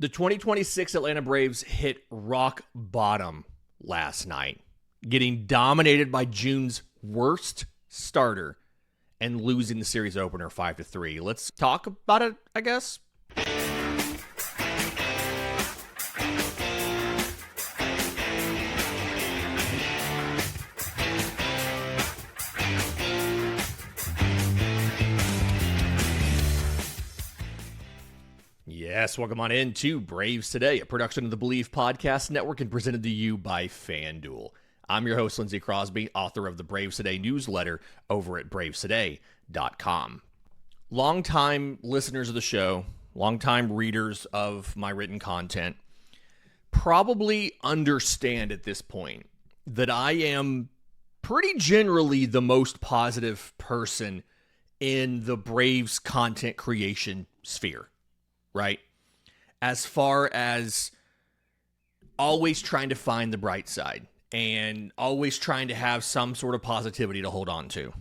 The 2026 Atlanta Braves hit rock bottom last night, getting dominated by June's worst starter and losing the series opener 5-3. Let's talk about it, I guess. Yes, welcome on in to Braves Today, a production of the Believe Podcast Network and presented to you by FanDuel. I'm your host, Lindsay Crosby, author of the Braves Today newsletter over at bravestoday.com. Longtime listeners of the show, longtime readers of my written content, probably understand at this point that I am pretty generally the most positive person in the Braves content creation sphere. Right? As far as always trying to find the bright side and always trying to have some sort of positivity to hold on to.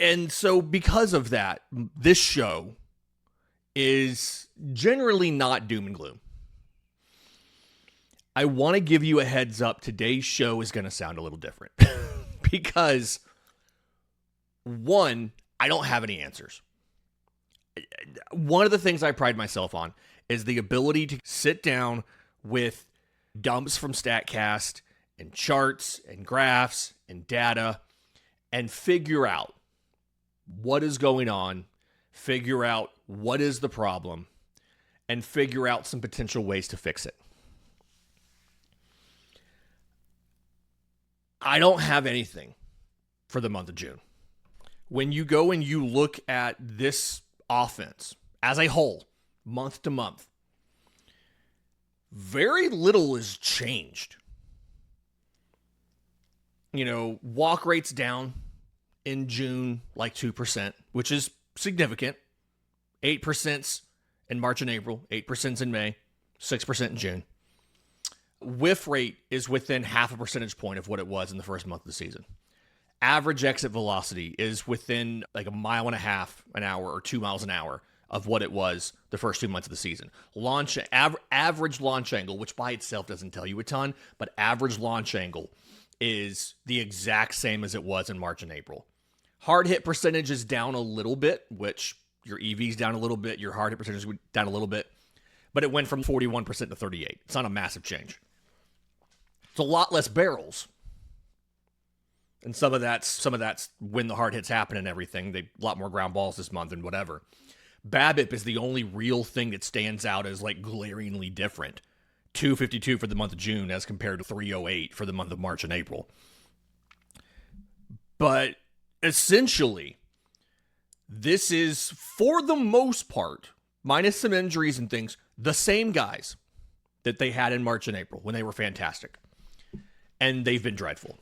And so because of that, this show is generally not doom and gloom. I want to give you a heads up. Today's show is going to sound a little different because, one, I don't have any answers. One of the things I pride myself on is the ability to sit down with dumps from StatCast and charts and graphs and data and figure out what is going on, figure out what is the problem, and figure out some potential ways to fix it. I don't have anything for the month of June. When you go and you look at this offense as a whole, month to month, very little has changed. Walk rate's down in June like 2%, which is significant. 8% in March and April, 8% in May, 6% in June. Whiff rate is within half a percentage point of what it was in the first month of the season. Average exit velocity is within like 1.5 miles an hour or 2 miles an hour of what it was the first 2 months of the season. Average launch angle, which by itself doesn't tell you a ton, but average launch angle is the exact same as it was in March and April. Hard hit percentage is down a little bit, which your EV's down a little bit, your hard hit percentage is down a little bit, but it went from 41% to 38%. It's not a massive change. It's a lot less barrels. And some of that's when the hard hits happen and everything. They a lot more ground balls this month and whatever. BABIP is the only real thing that stands out as like glaringly different. 252 for the month of June as compared to 308 for the month of March and April. But essentially, this is, for the most part, minus some injuries and things, the same guys that they had in March and April when they were fantastic. And they've been dreadful.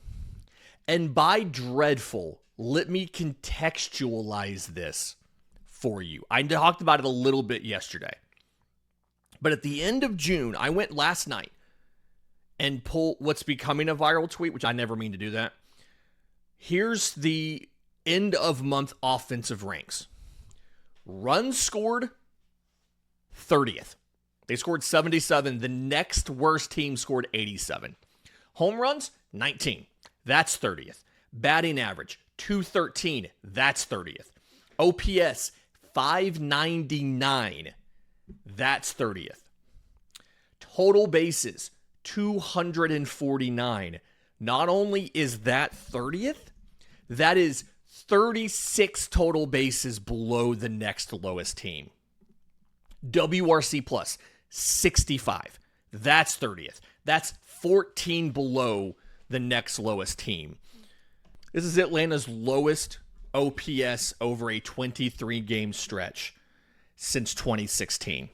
And by dreadful, let me contextualize this for you. I talked about it a little bit yesterday. But at the end of June, I went last night and pulled what's becoming a viral tweet, which I never mean to do that. Here's the end of month offensive ranks. Runs scored, 30th. They scored 77. The next worst team scored 87. Home runs, 19. That's 30th. Batting average, 213. That's 30th. OPS, 599. That's 30th. Total bases, 249. Not only is that 30th, that is 36 total bases below the next lowest team. WRC plus, 65. That's 30th. That's 14 below the next lowest team. This is Atlanta's lowest OPS over a 23-game stretch since 2016.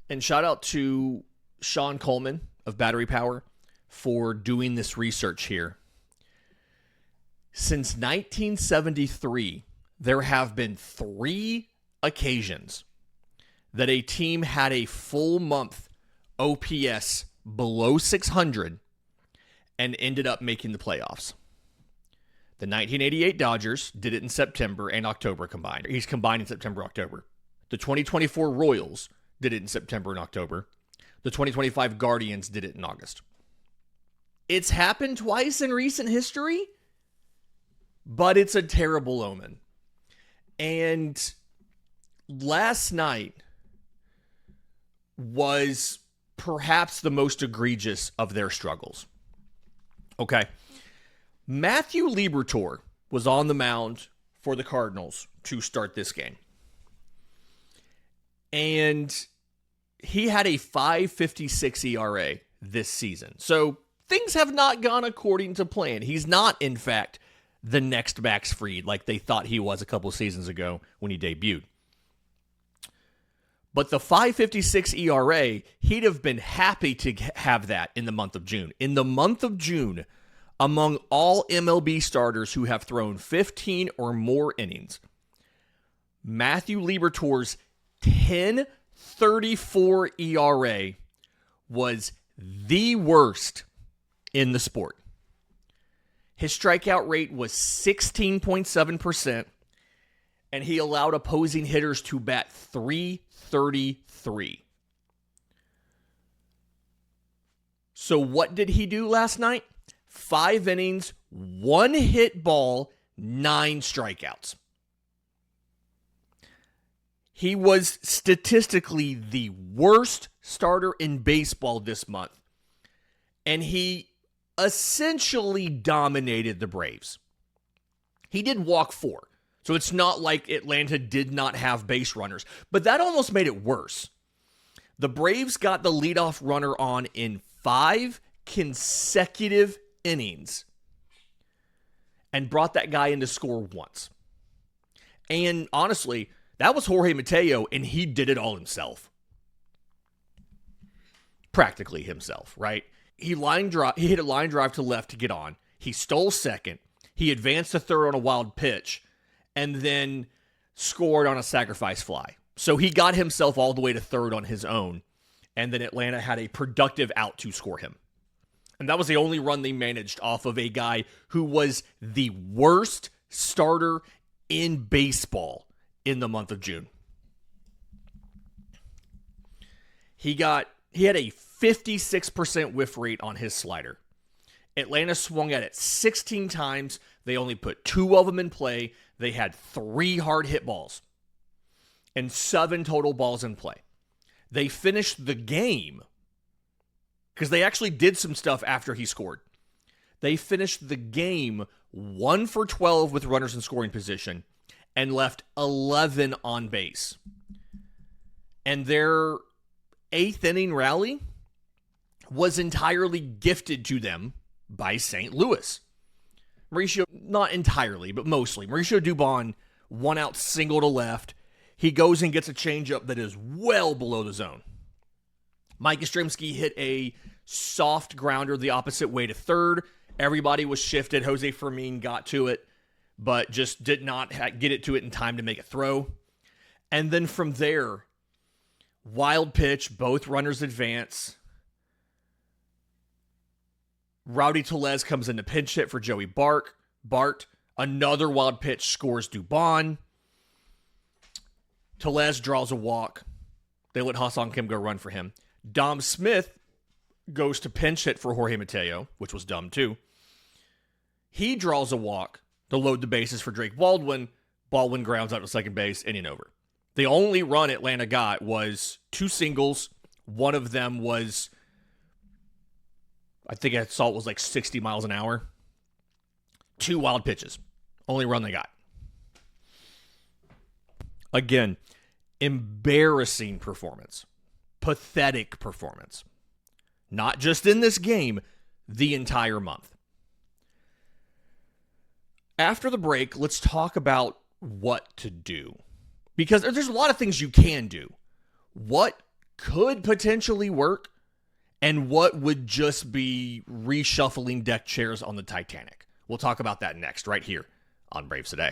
And shout out to Sean Coleman of Battery Power for doing this research here. Since 1973, there have been 3 occasions that a team had a full month OPS below 600 and ended up making the playoffs. The 1988 Dodgers did it in September and October combined. He's combined in September, October. The 2024 Royals did it in September and October. The 2025 Guardians did it in August. It's happened twice in recent history, but it's a terrible omen. And last night was perhaps the most egregious of their struggles. Okay. Matthew Liberatore was on the mound for the Cardinals to start this game. And he had a 5.56 ERA this season. So things have not gone according to plan. He's not, in fact, the next Max Fried like they thought he was a couple seasons ago when he debuted. But the 5.56 ERA, he'd have been happy to have that in the month of June. In the month of June, among all MLB starters who have thrown 15 or more innings, Matthew Liberatore's 10.34 ERA was the worst in the sport. His strikeout rate was 16.7%, and he allowed opposing hitters to bat .333. So what did he do last night? 5 innings, 1 hit ball, 9 strikeouts. He was statistically the worst starter in baseball this month, and he essentially dominated the Braves. He did walk 4, so it's not like Atlanta did not have base runners, but that almost made it worse. The Braves got the leadoff runner on in 5 consecutive innings and brought that guy in to score once. And honestly, that was Jorge Mateo, and he did it all himself. Practically himself, right? He hit a line drive to left to get on. He stole second. He advanced to third on a wild pitch, and then scored on a sacrifice fly. So he got himself all the way to third on his own, and then Atlanta had a productive out to score him. And that was the only run they managed off of a guy who was the worst starter in baseball in the month of June. He had a 56% whiff rate on his slider. Atlanta swung at it 16 times. They only put 2 of them in play. They had 3 hard hit balls and 7 total balls in play. They finished the game because they actually did some stuff after he scored. They finished the game 1 for 12 with runners in scoring position and left 11 on base. And their 8th inning rally was entirely gifted to them by St. Louis. Mauricio, not entirely, but mostly. Mauricio Dubon, 1 out single to left. He goes and gets a changeup that is well below the zone. Mike Yastrzemski hit a soft grounder the opposite way to third. Everybody was shifted. Jose Fermin got to it, but just did not get it to it in time to make a throw. And then from there, wild pitch, both runners advance. Rowdy Tellez comes in to pinch hit for Joey Bart. Another wild pitch scores Dubon. Tellez draws a walk. They let Ha-Seong Kim go run for him. Dom Smith goes to pinch hit for Jorge Mateo, which was dumb too. He draws a walk to load the bases for Drake Baldwin. Baldwin grounds out to second base, inning over. The only run Atlanta got was 2 singles. One of them was, I think I saw it was like 60 miles an hour. 2 wild pitches. Only run they got. Again, embarrassing performance. Pathetic performance. Not just in this game, the entire month. After the break, let's talk about what to do. Because there's a lot of things you can do. What could potentially work, and what would just be reshuffling deck chairs on the Titanic. We'll talk about that next, right here on Braves Today.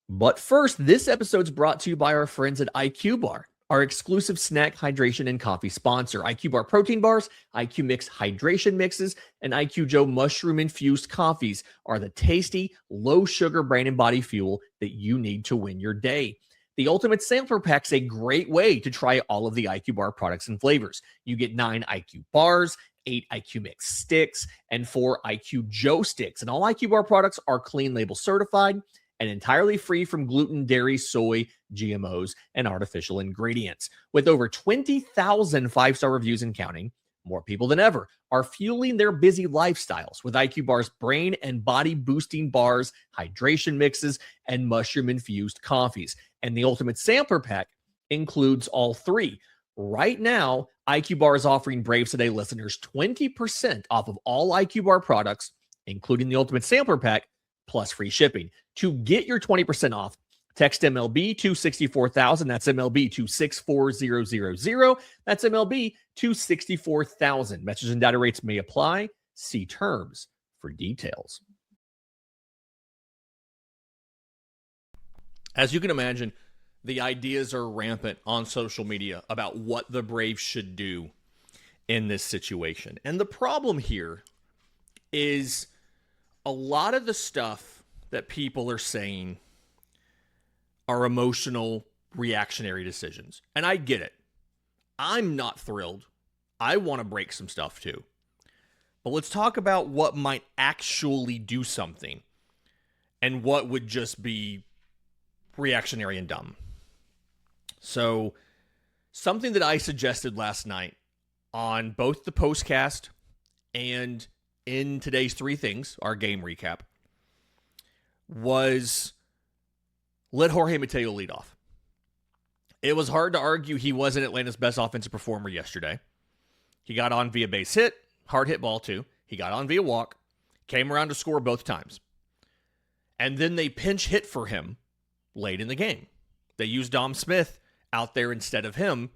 But first, this episode's brought to you by our friends at IQ Bar. Our exclusive snack, hydration, and coffee sponsor, IQ Bar Protein Bars, IQ Mix Hydration Mixes, and IQ Joe Mushroom-Infused Coffees are the tasty, low-sugar brain and body fuel that you need to win your day. The Ultimate Sampler Pack's a great way to try all of the IQ Bar products and flavors. You get 9 IQ Bars, 8 IQ Mix Sticks, and 4 IQ Joe Sticks. And all IQ Bar products are clean label certified and entirely free from gluten, dairy, soy, GMOs, and artificial ingredients. With over 20,000 5-star reviews and counting, more people than ever are fueling their busy lifestyles with IQ Bar's brain and body boosting bars, hydration mixes, and mushroom-infused coffees. And the Ultimate Sampler Pack includes all 3. Right now, IQ Bar is offering Braves Today listeners 20% off of all IQ Bar products, including the Ultimate Sampler Pack, plus free shipping. To get your 20% off, text MLB to 64,000. That's MLB to 64000. That's MLB to 64,000. Message and data rates may apply. See terms for details. As you can imagine, the ideas are rampant on social media about what the Braves should do in this situation. And the problem here is a lot of the stuff that people are saying are emotional, reactionary decisions. And I get it. I'm not thrilled. I want to break some stuff too. But let's talk about what might actually do something and what would just be reactionary and dumb. So, something that I suggested last night on both the postcast and in today's 3 Things, our game recap, was let Jorge Mateo lead off. It was hard to argue he wasn't Atlanta's best offensive performer yesterday. He got on via base hit, hard hit ball too. He got on via walk, came around to score both times. And then they pinch hit for him late in the game. They used Dom Smith out there instead of him.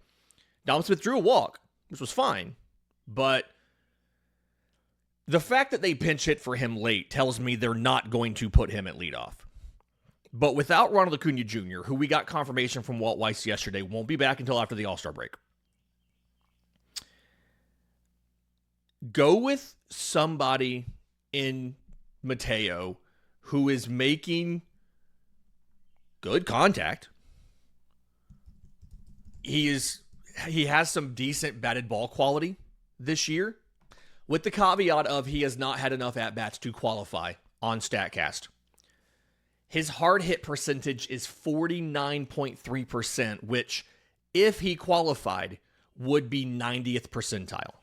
Dom Smith drew a walk, which was fine. But the fact that they pinch hit for him late tells me they're not going to put him at leadoff. But without Ronald Acuña Jr., who we got confirmation from Walt Weiss yesterday, won't be back until after the All-Star break. Go with somebody in Mateo who is making good contact. He has some decent batted ball quality this year, with the caveat of he has not had enough at-bats to qualify on StatCast. His hard hit percentage is 49.3%, which, if he qualified, would be 90th percentile.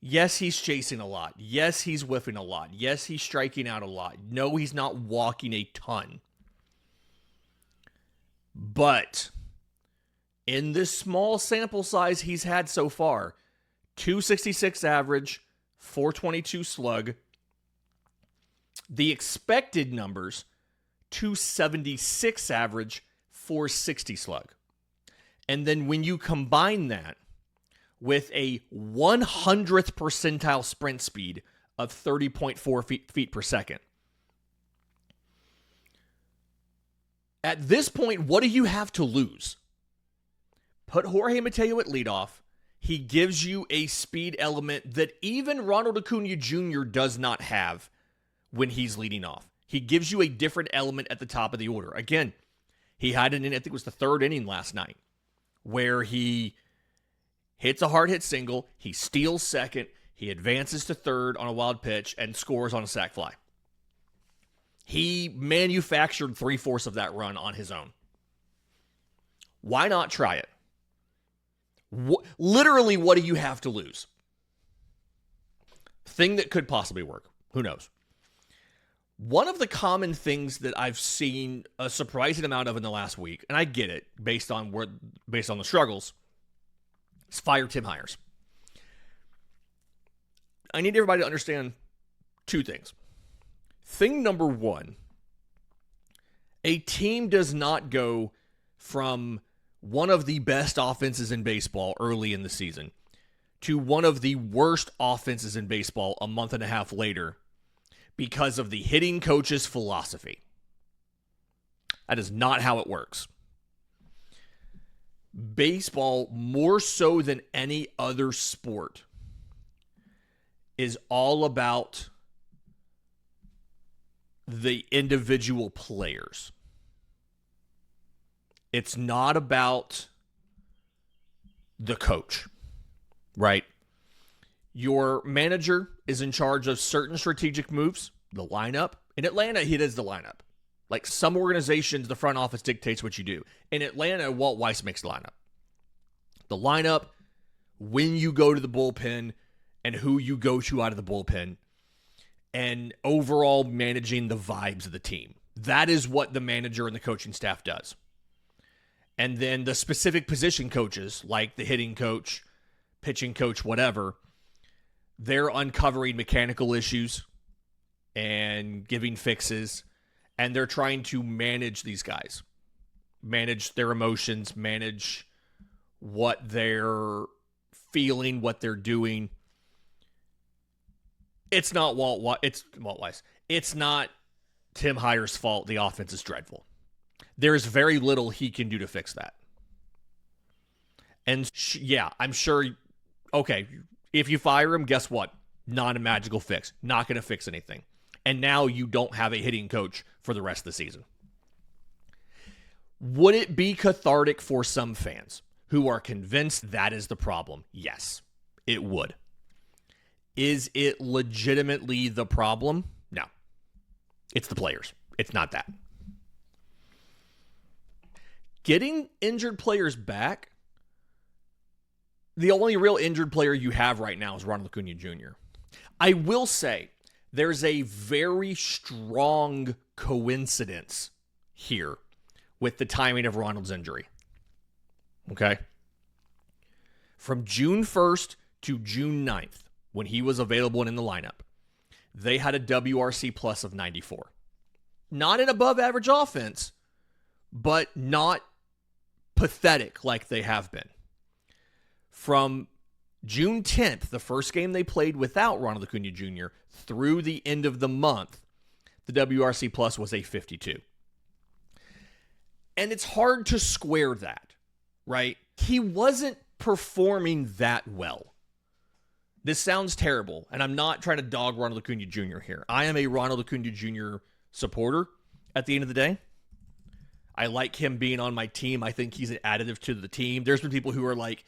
Yes, he's chasing a lot. Yes, he's whiffing a lot. Yes, he's striking out a lot. No, he's not walking a ton. But in this small sample size he's had so far, 266 average, 422 slug. The expected numbers, 276 average, 460 slug. And then when you combine that with a 100th percentile sprint speed of 30.4 feet per second, at this point, what do you have to lose? Put Jorge Mateo at leadoff. He gives you a speed element that even Ronald Acuña Jr. does not have when he's leading off. He gives you a different element at the top of the order. Again, he had an inning, I think it was the 3rd inning last night, where he hits a hard hit single, he steals second, he advances to 3rd on a wild pitch, and scores on a sac fly. He manufactured 3/4 of that run on his own. Why not try it? Literally, what do you have to lose? Thing that could possibly work. Who knows? One of the common things that I've seen a surprising amount of in the last week, and I get it based on the struggles, is fire Tim Hires. I need everybody to understand 2 things. Thing number 1, a team does not go from one of the best offenses in baseball early in the season to one of the worst offenses in baseball a month and a half later because of the hitting coach's philosophy. That is not how it works. baseball, more so than any other sport, is all about the individual players. It's not about the coach, right? Your manager is in charge of certain strategic moves, the lineup. In Atlanta, he does the lineup. Like some organizations, the front office dictates what you do. In Atlanta, Walt Weiss makes the lineup. The lineup, when you go to the bullpen, and who you go to out of the bullpen, and overall managing the vibes of the team. That is what the manager and the coaching staff does. And then the specific position coaches, like the hitting coach, pitching coach, whatever, they're uncovering mechanical issues and giving fixes, and they're trying to manage these guys, manage their emotions, manage what they're feeling, what they're doing. It's not Walt Weiss. It's not Tim Heyer's fault the offense is dreadful. There's very little he can do to fix that. And yeah, I'm sure, okay, if you fire him, guess what? Not a magical fix. Not going to fix anything. And now you don't have a hitting coach for the rest of the season. Would it be cathartic for some fans who are convinced that is the problem? Yes, it would. Is it legitimately the problem? No. It's the players. It's not that. Getting injured players back, the only real injured player you have right now is Ronald Acuña Jr. I will say there's a very strong coincidence here with the timing of Ronald's injury. Okay? From June 1st to June 9th, when he was available and in the lineup, they had a WRC plus of 94. Not an above average offense, but not pathetic like they have been. From June 10th, the first game they played without Ronald Acuña Jr., through the end of the month, the WRC plus was a 52. And it's hard to square that, right? He wasn't performing that well. This sounds terrible, and I'm not trying to dog Ronald Acuña Jr. here. I am a Ronald Acuña Jr. supporter at the end of the day. I like him being on my team. I think he's an additive to the team. There's been people who are like,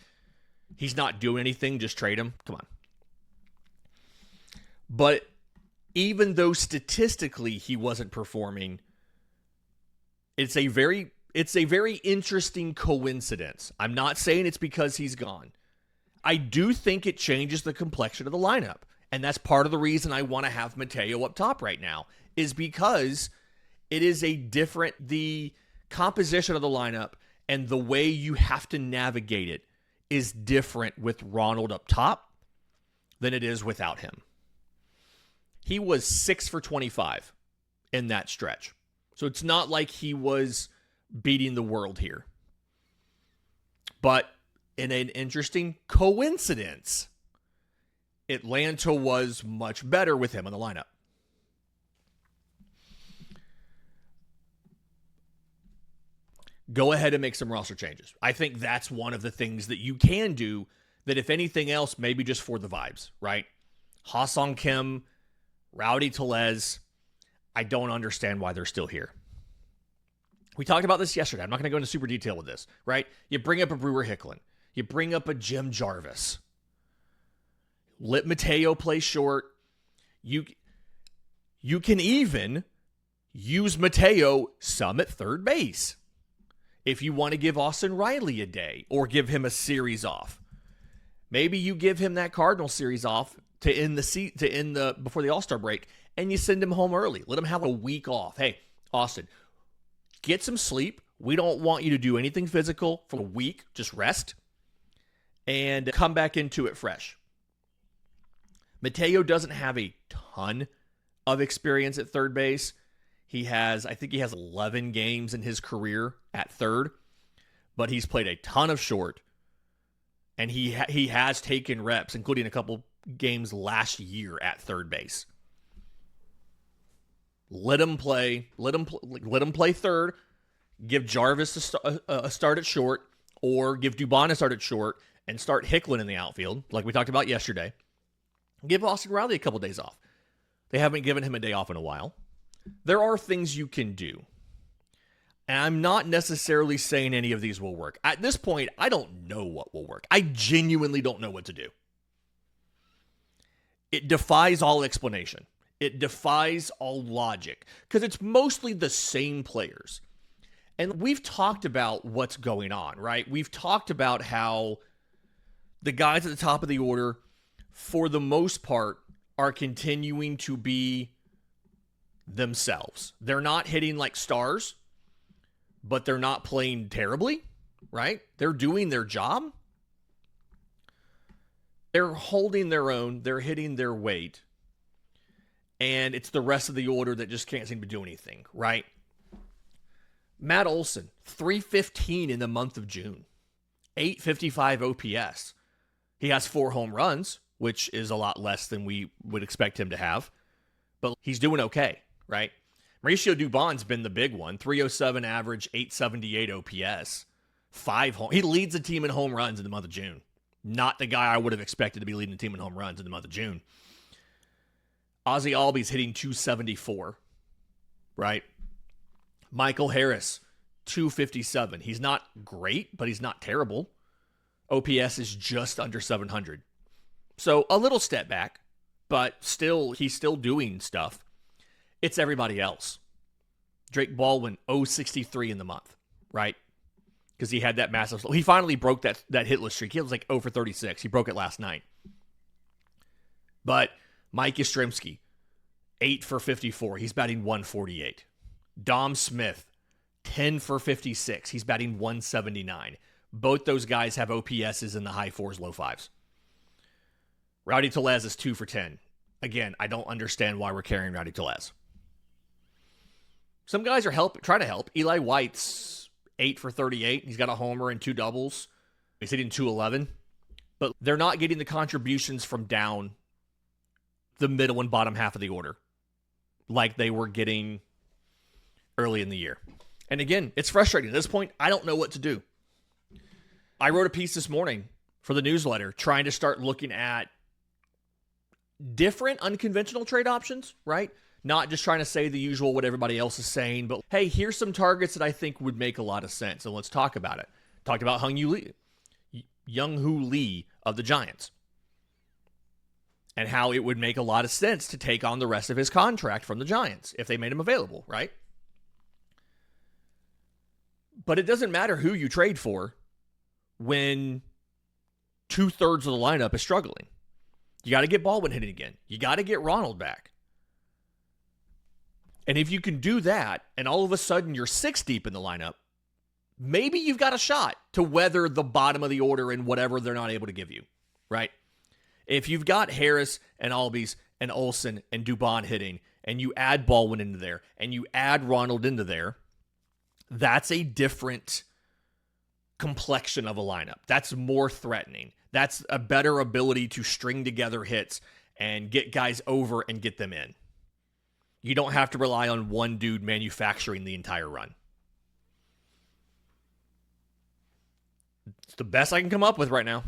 he's not doing anything, just trade him. Come on. But even though statistically he wasn't performing, it's a very interesting coincidence. I'm not saying it's because he's gone. I do think it changes the complexion of the lineup. And that's part of the reason I want to have Mateo up top right now, is because it is the composition of the lineup and the way you have to navigate it is different with Ronald up top than it is without him. He was 6 for 25 in that stretch. So it's not like he was beating the world here. But in an interesting coincidence, Atlanta was much better with him in the lineup. Go ahead and make some roster changes. I think that's one of the things that you can do that, if anything else, maybe just for the vibes, right? Ha-Seong Kim, Rowdy Tellez, I don't understand why they're still here. We talked about this yesterday. I'm not going to go into super detail with this, right? You bring up a Brewer Hicklin. You bring up a Jim Jarvis. Let Mateo play short. You can even use Mateo some at third base if you want to give Austin Riley a day or give him a series off. Maybe you give him that Cardinal series off to end the before the All-Star break, and you send him home early. Let him have a week off. Hey, Austin, get some sleep. We don't want you to do anything physical for a week. Just rest and come back into it fresh. Mateo doesn't have a ton of experience at third base. I think he has 11 games in his career at third, but he's played a ton of short, and he has taken reps, including a couple games last year at third base. Let him play third. Give Jarvis a start at short. or give Dubon a start at short and start Hicklin in the outfield, like we talked about yesterday. Give Austin Riley a couple days off. They haven't given him a day off in a while. There are things you can do. And I'm not necessarily saying any of these will work. At this point, I don't know what will work. I genuinely don't know what to do. It defies all explanation. It defies all logic because it's mostly the same players. And we've talked about what's going on, right? We've talked about how the guys at the top of the order, for the most part, are continuing to be themselves. They're not hitting like stars, but they're not playing terribly, right? They're doing their job. They're holding their own. They're hitting their weight. And it's the rest of the order that just can't seem to do anything, right? Matt Olson, 315 in the month of June. 855 OPS. He has 4 home runs, which is a lot less than we would expect him to have. But he's doing okay, right? Mauricio Dubon's been the big one. 307 average, 878 OPS. 5 home. He leads the team in home runs in the month of June. Not the guy I would have expected to be leading the team in home runs in the month of June. Ozzie Albies hitting 274, right? Michael Harris, 257. He's not great, but he's not terrible. OPS is just under 700. So a little step back, but still, he's still doing stuff. It's everybody else. Drake Baldwin, 063 in the month, right? Because he had that massive... He finally broke that hitless streak. He was like 0 for 36. He broke it last night. But Mike Yastrzemski, 8 for 54. He's batting 148. Dom Smith, 10 for 56. He's batting 179. Both those guys have OPSs in the high 4s, low 5s. Rowdy Tellez is 2 for 10. Again, I don't understand why we're carrying Rowdy Tellez. Some guys are trying to help. Eli White's 8 for 38. He's got a homer and 2 doubles. He's hitting 211. But they're not getting the contributions from down the middle and bottom half of the order like they were getting early in the year. And again, it's frustrating. At this point, I don't know what to do. I wrote a piece this morning for the newsletter trying to start looking at different unconventional trade options, right? Not just trying to say the usual what everybody else is saying, but hey, here's some targets that I think would make a lot of sense, and let's talk about it. Talked about Young-Hoo Lee of the Giants and how it would make a lot of sense to take on the rest of his contract from the Giants if they made him available, right? But it doesn't matter who you trade for when 2/3 of the lineup is struggling. You got to get Baldwin hitting again. You got to get Ronald back. And if you can do that, and all of a sudden you're 6 deep in the lineup, maybe you've got a shot to weather the bottom of the order and whatever they're not able to give you, right? If you've got Harris and Albies and Olsen and Dubon hitting, and you add Baldwin into there, and you add Ronald into there, that's a different complexion of a lineup. That's more threatening. That's a better ability to string together hits and get guys over and get them in. You don't have to rely on one dude manufacturing the entire run. It's the best I can come up with right now.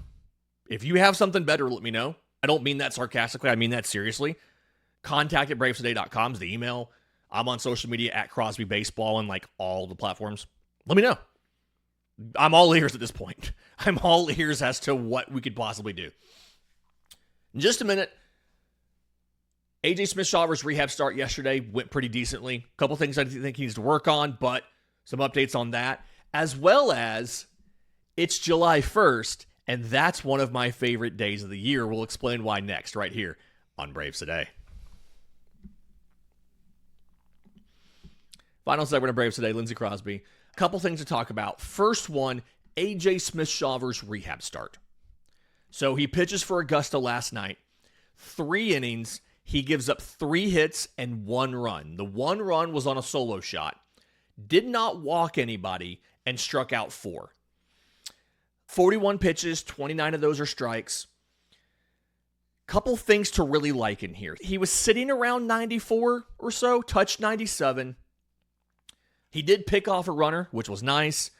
If you have something better, let me know. I don't mean that sarcastically. I mean that seriously. Contact@bravestoday.com is the email. I'm on social media at Crosby Baseball and like all the platforms. Let me know. I'm all ears at this point. I'm all ears as to what we could possibly do. In just a minute, AJ Smith-Shawver's rehab start yesterday went pretty decently. A couple things I think he needs to work on, but some updates on that. As well as it's July 1st, and that's one of my favorite days of the year. We'll explain why next, right here on Braves Today. Final segment of Braves Today, Lindsay Crosby. A couple things to talk about. First one, AJ Smith-Shawver's rehab start. So he pitches for Augusta last night. 3 innings. He gives up 3 hits and 1 run. The 1 run was on a solo shot. Did not walk anybody and struck out 4. 41 pitches, 29 of those are strikes. Couple things to really like in here. He was sitting around 94 or so, touched 97. He did pick off a runner, which was nice.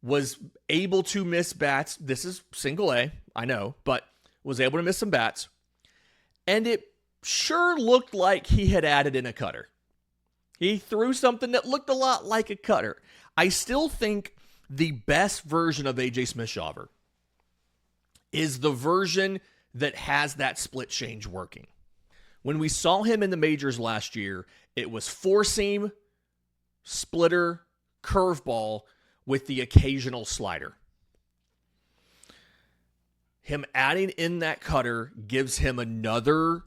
was able to miss bats. This is single A, I know, but was able to miss some bats. And it sure looked like he had added in a cutter. He threw something that looked a lot like a cutter. I still think the best version of A.J. Smith-Shawver is the version that has that split change working. When we saw him in the majors last year, it was four-seam, splitter, curveball with the occasional slider. Him adding in that cutter gives him another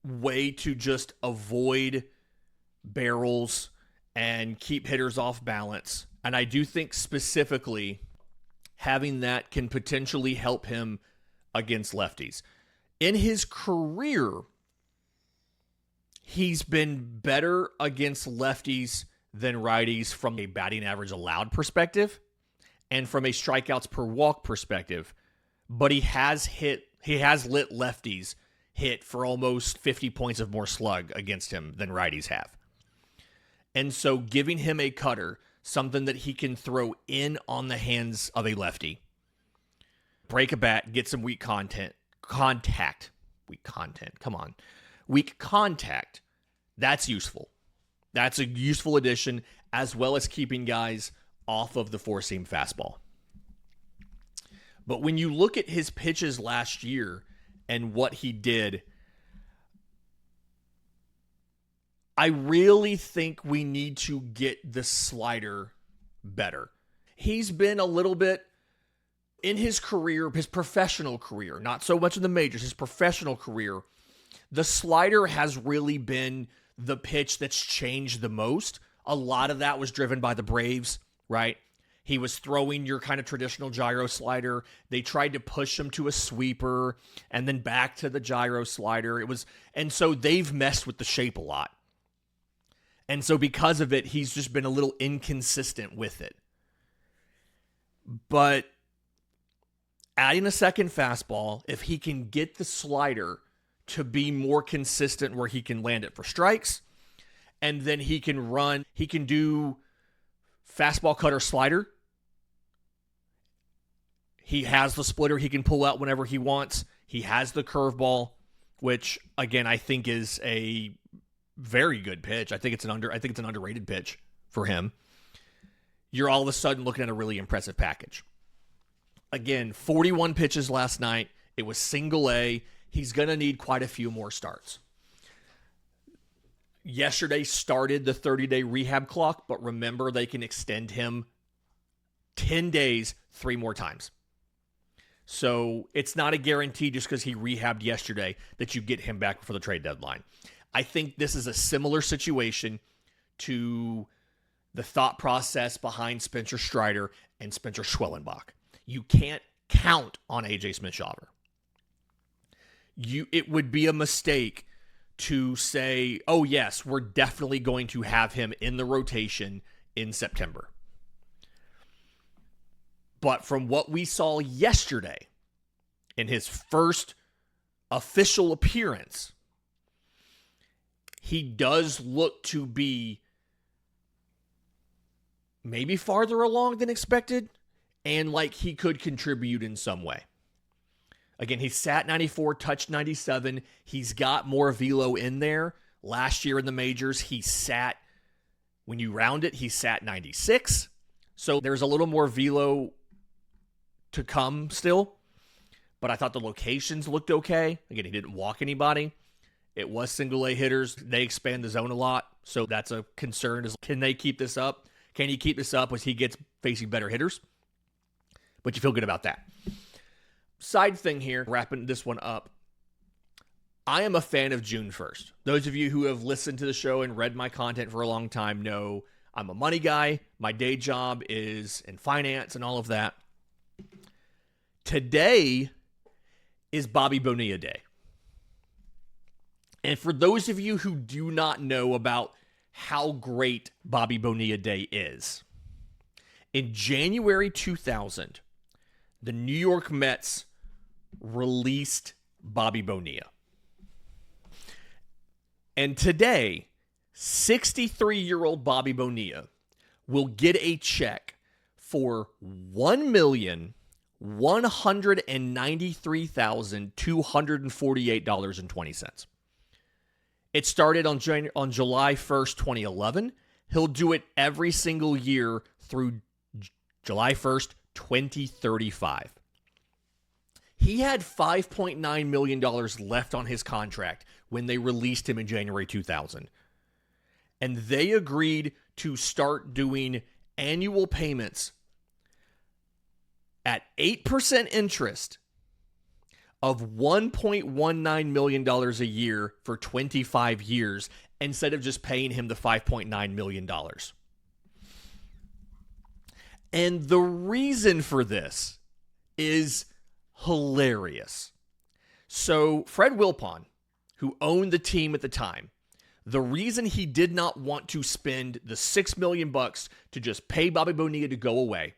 way to just avoid barrels and keep hitters off balance. And I do think specifically having that can potentially help him against lefties. In his career, he's been better against lefties than righties from a batting average allowed perspective and from a strikeouts per walk perspective. But he has lit lefties hit for almost 50 points of more slug against him than righties have. And so giving him a cutter, something that he can throw in on the hands of a lefty, break a bat, get some weak contact, that's useful. That's a useful addition, as well as keeping guys off of the four-seam fastball. But when you look at his pitches last year and what he did, I really think we need to get the slider better. He's been a little bit in his career, his professional career, not so much in the majors, his professional career, the slider has really been the pitch that's changed the most. A lot of that was driven by the Braves, right? He was throwing your kind of traditional gyro slider. They tried to push him to a sweeper and then back to the gyro slider. And so they've messed with the shape a lot. And so because of it, he's just been a little inconsistent with it. But adding a second fastball, if he can get the slider to be more consistent where he can land it for strikes, and then he can do fastball, cutter, slider. He has the splitter he can pull out whenever he wants. He has the curveball, which again I think is a very good pitch. I think it's an underrated pitch for him. You're all of a sudden looking at a really impressive package. Again, 41 pitches last night. It was single A. He's going to need quite a few more starts. Yesterday started the 30-day rehab clock, but remember they can extend him 10 days, 3 more times. So it's not a guarantee just because he rehabbed yesterday that you get him back before the trade deadline. I think this is a similar situation to the thought process behind Spencer Strider and Spencer Schwellenbach. You can't count on A.J. Smith-Shawver. It would be a mistake to say, oh yes, we're definitely going to have him in the rotation in September. But from what we saw yesterday in his first official appearance, he does look to be maybe farther along than expected and like he could contribute in some way. Again, he sat 94, touched 97. He's got more velo in there. Last year in the majors, he sat, when you round it, he sat 96. So there's a little more velo to come still. But I thought the locations looked okay. Again, he didn't walk anybody. It was single A hitters. They expand the zone a lot. So that's a concern. Is can they keep this up? Can he keep this up as he gets facing better hitters? But you feel good about that. Side thing here, wrapping this one up. I am a fan of June 1st. Those of you who have listened to the show and read my content for a long time know I'm a money guy. My day job is in finance and all of that. Today is Bobby Bonilla Day. And for those of you who do not know about how great Bobby Bonilla Day is, in January 2000, the New York Mets released Bobby Bonilla. And today, 63-year-old Bobby Bonilla will get a check for $1,193,248.20. It started on July 1st, 2011. He'll do it every single year through July 1st, 2035. He had $5.9 million left on his contract when they released him in January 2000. And they agreed to start doing annual payments at 8% interest of $1.19 million a year for 25 years instead of just paying him the $5.9 million. And the reason for this is hilarious. So Fred Wilpon, who owned the team at the time, the reason he did not want to spend the $6 million to just pay Bobby Bonilla to go away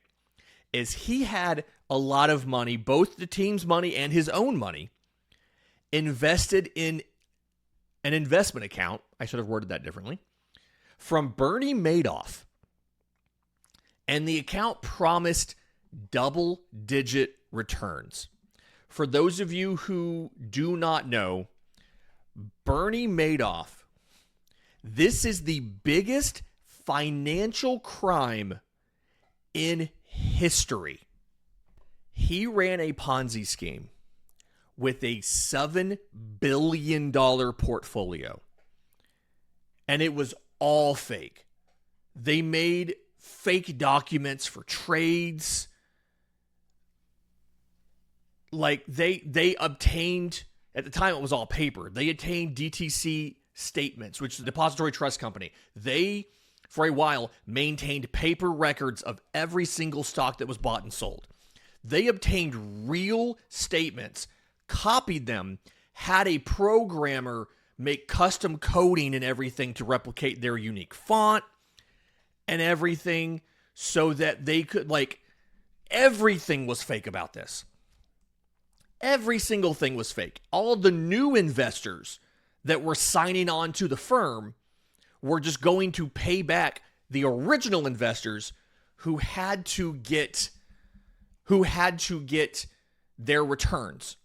is he had a lot of money, both the team's money and his own money, invested in an investment account, I should have worded that differently, from Bernie Madoff. And the account promised double-digit returns. For those of you who do not know, Bernie Madoff, this is the biggest financial crime in history. He ran a Ponzi scheme with a $7 billion portfolio. And it was all fake. They made fake documents for trades. Like they obtained, at the time it was all paper, they obtained DTC statements, which is the Depository Trust Company. They, for a while, maintained paper records of every single stock that was bought and sold. They obtained real statements, copied them, had a programmer make custom coding and everything to replicate their unique font and everything so that they could, everything was fake about this. Every single thing was fake. All the new investors that were signing on to the firm were just going to pay back the original investors who had to get their returns.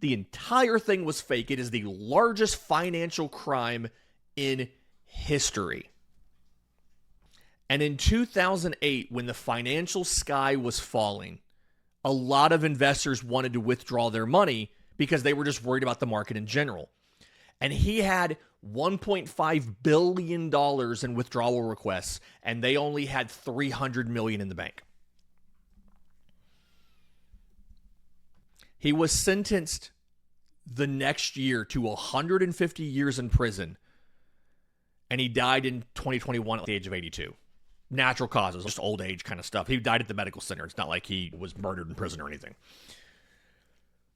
The entire thing was fake. It is the largest financial crime in history. And in 2008, when the financial sky was falling, a lot of investors wanted to withdraw their money because they were just worried about the market in general. And he had $1.5 billion in withdrawal requests, and they only had $300 million in the bank. He was sentenced the next year to 150 years in prison, and he died in 2021 at the age of 82. Natural causes, just old age kind of stuff. He died at the medical center. It's not like he was murdered in prison or anything.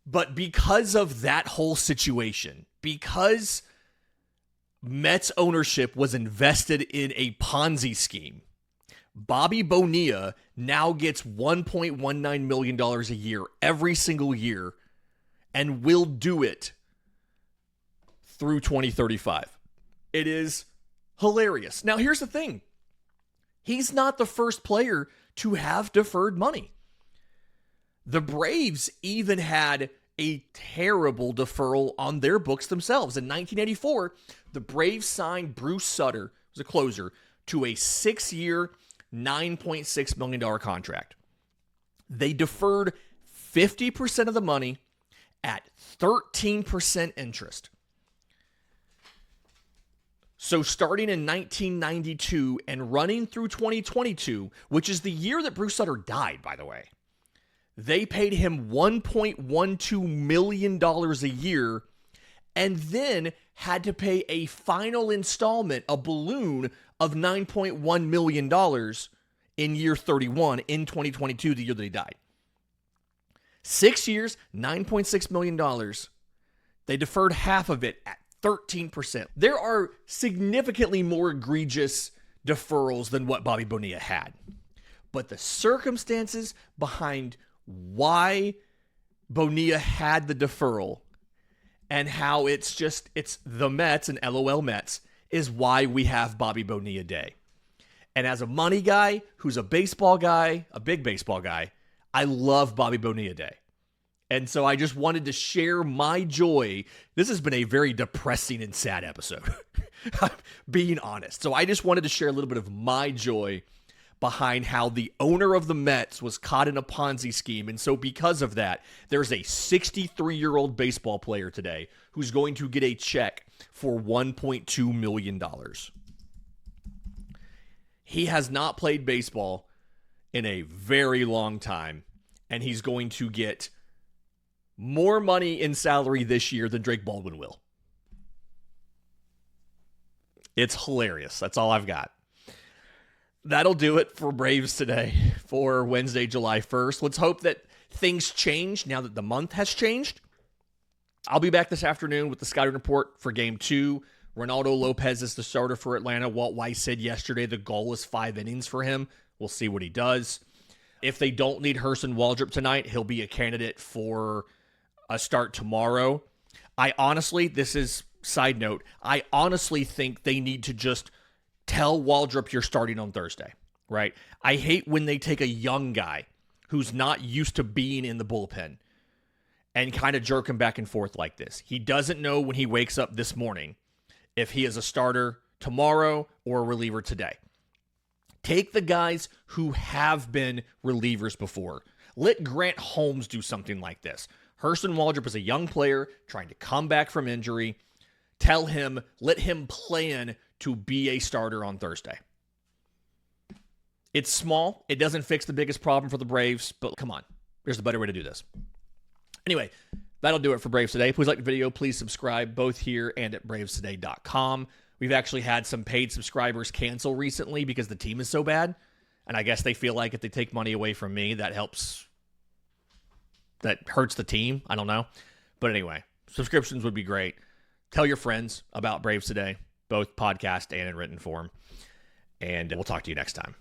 But because of that whole situation, because Mets ownership was invested in a Ponzi scheme, Bobby Bonilla now gets $1.19 million a year every single year and will do it through 2035. It is hilarious. Now, here's the thing. He's not the first player to have deferred money. The Braves even had a terrible deferral on their books themselves. In 1984, the Braves signed Bruce Sutter, who's a closer, to a 6-year, $9.6 million contract. They deferred 50% of the money at 13% interest. So starting in 1992 and running through 2022, which is the year that Bruce Sutter died, by the way, they paid him $1.12 million a year and then had to pay a final installment, a balloon of $9.1 million in year 31 in 2022, the year that he died. 6 years, $9.6 million. They deferred half of it at 13%. There are significantly more egregious deferrals than what Bobby Bonilla had. But the circumstances behind why Bonilla had the deferral and how it's the Mets and LOL Mets is why we have Bobby Bonilla Day. And as a money guy, who's a baseball guy, a big baseball guy, I love Bobby Bonilla Day. And so I just wanted to share my joy. This has been a very depressing and sad episode, being honest. So I just wanted to share a little bit of my joy behind how the owner of the Mets was caught in a Ponzi scheme. And so because of that, there's a 63-year-old baseball player today who's going to get a check for $1.2 million. He has not played baseball in a very long time, and he's going to get more money in salary this year than Drake Baldwin will. It's hilarious. That's all I've got. That'll do it for Braves today for Wednesday, July 1st. Let's hope that things change now that the month has changed. I'll be back this afternoon with the scouting report for Game 2. Ronaldo Lopez is the starter for Atlanta. Walt Weiss said yesterday the goal is 5 innings for him. We'll see what he does. If they don't need Hurston Waldrop tonight, he'll be a candidate for a start tomorrow. I honestly, this is side note, I honestly think they need to just tell Waldrop you're starting on Thursday, right? I hate when they take a young guy who's not used to being in the bullpen and kind of jerk him back and forth like this. He doesn't know when he wakes up this morning if he is a starter tomorrow or a reliever today. Take the guys who have been relievers before. Let Grant Holmes do something like this. Hurston Waldrop is a young player trying to come back from injury. Tell him, let him plan to be a starter on Thursday. It's small. It doesn't fix the biggest problem for the Braves, but come on. There's a better way to do this. Anyway, that'll do it for Braves Today. Please like the video. Please subscribe both here and at bravestoday.com. We've actually had some paid subscribers cancel recently because the team is so bad. And I guess they feel like if they take money away from me, that hurts the team. I don't know. But anyway, subscriptions would be great. Tell your friends about Braves Today, both podcast and in written form. And we'll talk to you next time.